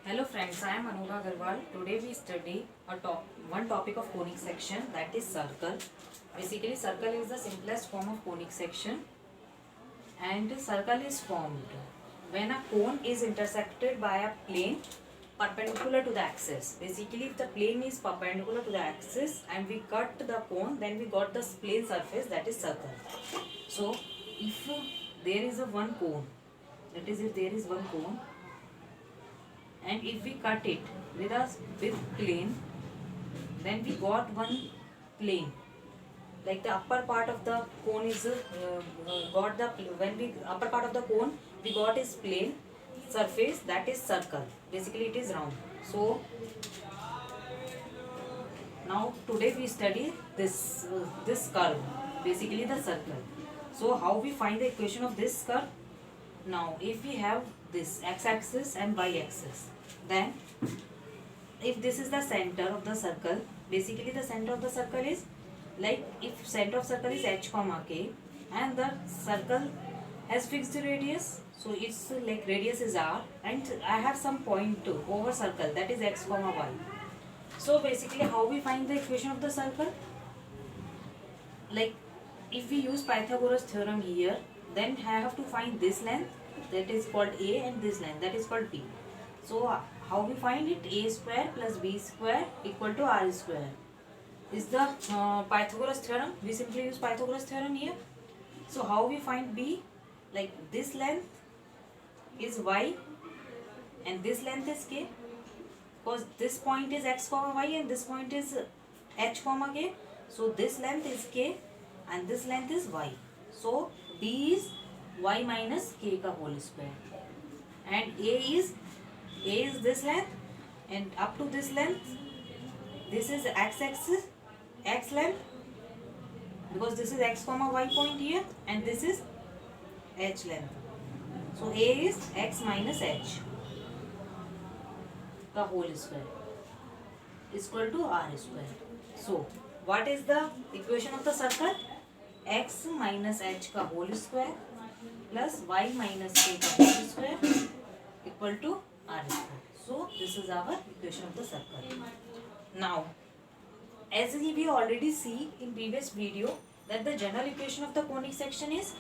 Hello friends, I am Anuga Agarwal. Today we study one topic of conic section, that is circle. Basically circle is the simplest form of conic section, and circle is formed when a cone is intersected by a plane perpendicular to the axis. Basically if the plane is perpendicular to the axis and we cut the cone, then we got the plane surface, that is circle. So if there is a one cone, that is if there is one cone, and if we cut it with plane, then we got one plane, like the upper part of the cone is got the when we upper part of the cone we got is plane surface, that is circle. Basically it is round. So now today we study this curve, basically the circle. So how we find the equation of this curve? Now if we have this x-axis and y-axis, then if this is the center of the circle, basically the center of the circle is, like if center of circle is h comma k and the circle has fixed radius, so it's like radius is r and I have some point over circle, that is x comma y. So basically how we find the equation of the circle? Like if we use Pythagoras theorem here, then I have to find this length, that is called a, and this length, that is called b. So how we find it? A square plus b square equal to r square is the Pythagoras theorem. We simply use Pythagoras theorem here. So how we find b? Like this length is y and this length is k, because this point is x comma y and this point is h comma k. So this length is k and this length is y. So b is y minus k ka whole square, and a is this length, and up to this length, this is x-axis, x length, because this is x comma y point here and this is h length. So a is x minus h ka whole square is equal to r square. So what is the equation of the circle? X minus h ka whole square plus y minus k ka whole square equal to r square. So this is our equation of the circle. Now as we already see in previous video that the general equation of the conic section is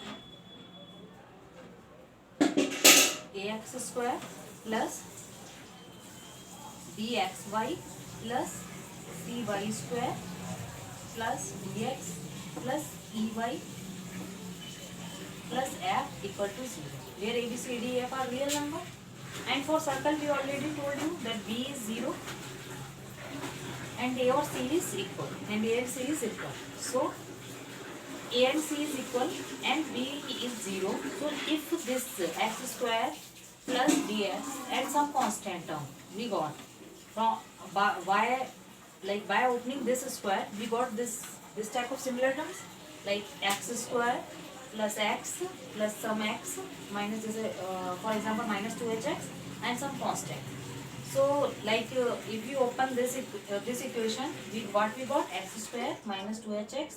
ax square plus bxy plus cy square plus dx plus ey plus f equal to 0, where a, b, c, d, e, f are real number. And for circle we already told you that b is 0 and a or c is equal, and a and c is equal. So a and c is equal and b is 0. So if this x square plus dx and some constant term we got from by, like by opening this square we got this type of similar terms, like x square plus x plus some x minus this for example minus 2hx and some constant. So like if you open this equation, what we got? X square minus 2hx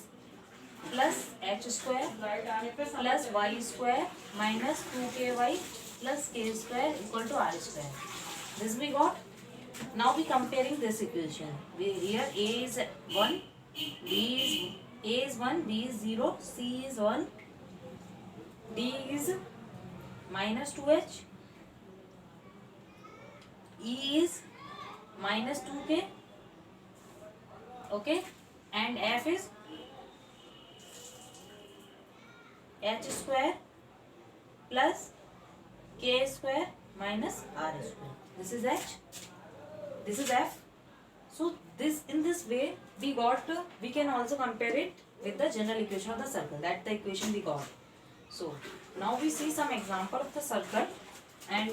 plus h square plus y square minus 2ky plus k square equal to r square. This we got. Now we comparing this equation. Here a is 1, b is a is 1, b is 0, c is 1, d is minus 2h, e is minus 2k, okay, and f is h square plus k square minus r square. This is h, this is f. So this, in this way we got, we can also compare it with the general equation of the circle, that the equation we got. So now we see some example of the circle, and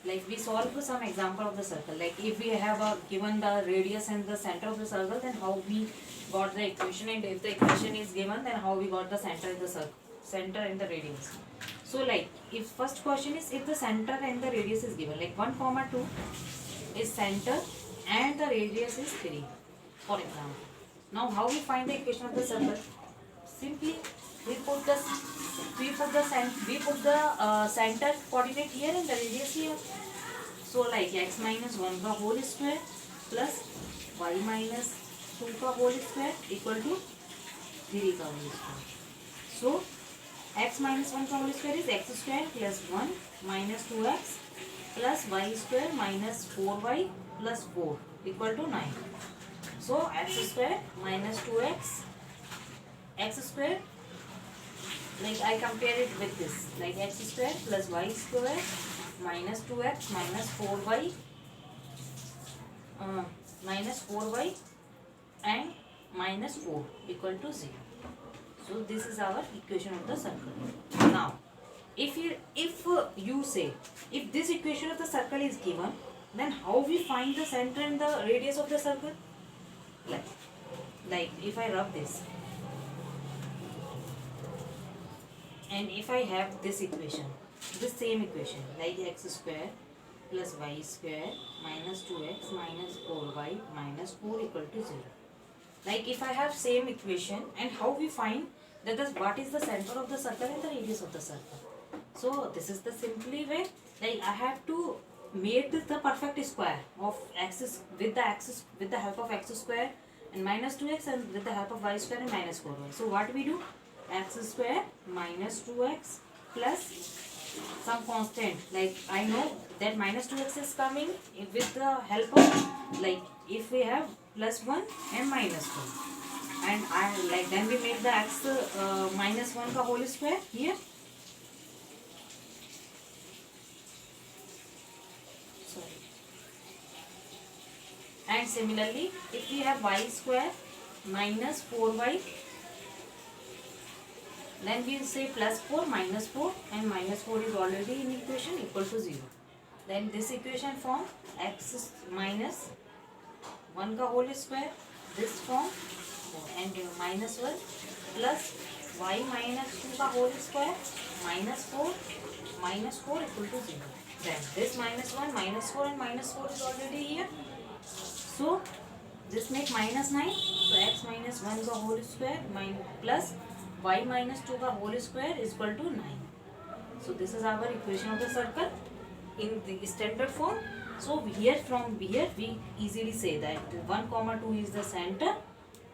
like we solve some example of the circle. Like if we have given the radius and the center of the circle, then how we got the equation, and if the equation is given, then how we got the center in the circle, center and the radius. So like if first question is if the center and the radius is given, like 1, 2 is center and the radius is 3, for example. Now how we find the equation of the circle? Simply we put the center coordinate here and the radius here. So like x minus 1 का whole square plus y minus 2 का whole square equal to 3 का whole square. So x minus 1 का whole square is x square plus 1 minus 2x plus y square minus 4y plus 4 equal to 9. So x square minus 2x x square, like I compare it with this, like x square plus y square minus 2x minus 4y minus 4y and minus 4 equal to 0. So this is our equation of the circle. Now if you say, if this equation of the circle is given, then how we find the center and the radius of the circle? Like if I rub this and if I have this equation, this same equation, like x square plus y square minus 2x minus 4y minus 4 equal to 0. Like if I have same equation, and how we find that what is the center of the circle and the radius of the circle? So this is the simply way, like I have to make this the perfect square of x with the help of x square and minus 2x, and with the help of y square and minus 4y. So what we do? X square minus 2x plus some constant, like I know that minus 2x is coming with the help of, like if we have plus 1 and minus 1, and I like then we make the x minus 1 ka whole square here. Sorry. And similarly if we have y square minus 4y, then we will say plus 4 minus 4, and minus 4 is already in equation equal to 0. Then this equation form x minus 1 ka whole square, this form, and minus 1 plus y minus 2 ka whole square minus 4 equal to 0. Then this minus 1 minus 4 and minus 4 is already here. So this make minus 9. So x minus 1 ka whole square plus y minus 2 ka whole square is equal to 9. So this is our equation of the circle in the standard form. So here from here we easily say that 1 comma 2 is the center,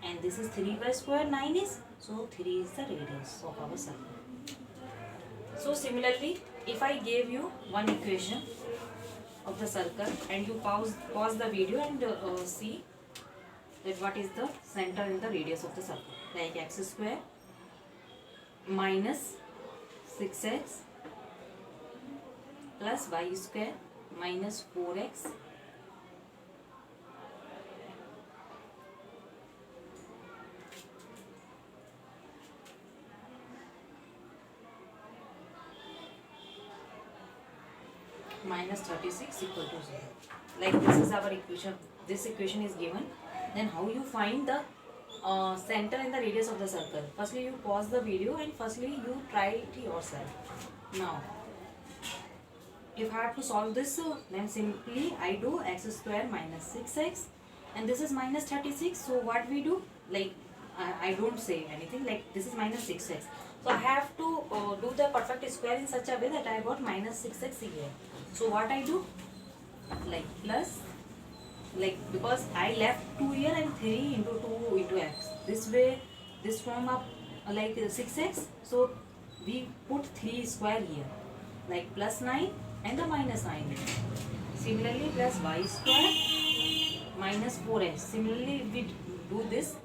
and this is 3 by square 9 is, so 3 is the radius of our circle. So similarly if I gave you one equation of the circle and you pause the video and see that what is the center and the radius of the circle, like x square minus 6x plus y square minus 4x minus 36 equal to 0. Like this is our equation. This equation is given. Then how you find the center and the radius of the circle? Firstly you pause the video and firstly you try it yourself. Now if I have to solve this, then simply I do x square minus 6x, and this is minus 36. So what we do, like I don't say anything, like this is minus 6x. So I have to do the perfect square in such a way that I got minus 6x here. So what I do, like plus, like because I left 2 here and 3 into 2 into x. This way this form up like 6x. So we put 3 square here, like plus 9 and the minus 9. Similarly plus y square minus 4x. Similarly we do this,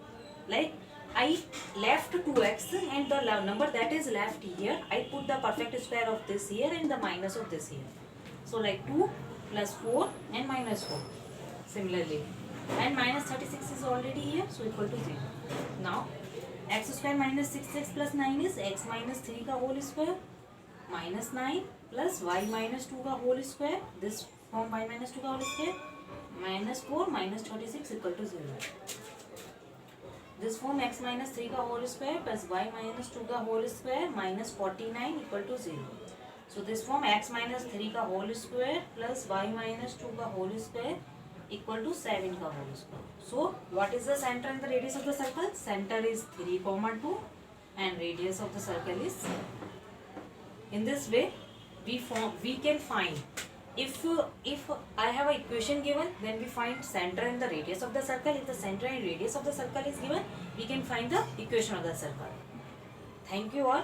like I left 2x and the number that is left here, I put the perfect square of this here and the minus of this here. So like 2 plus 4 and minus 4. Similarly, and minus 36 is already here, so equal to 0. Now x square minus 6x plus 9 is x minus 3 ka whole square minus 9 plus y minus 2 ka whole square, this form y minus 2 ka whole square minus 4 minus 36 equal to 0. This form x minus 3 ka whole square plus y minus 2 ka whole square minus 49 equal to 0. So this form x minus 3 ka whole square plus y minus 2 ka whole square equal to 7 ka whole square. So what is the center and the radius of the circle? Center is 3, 2 and radius of the circle is, in this way we can find if I have a equation given, then we find center and the radius of the circle. If the center and radius of the circle is given, we can find the equation of the circle. Thank you all.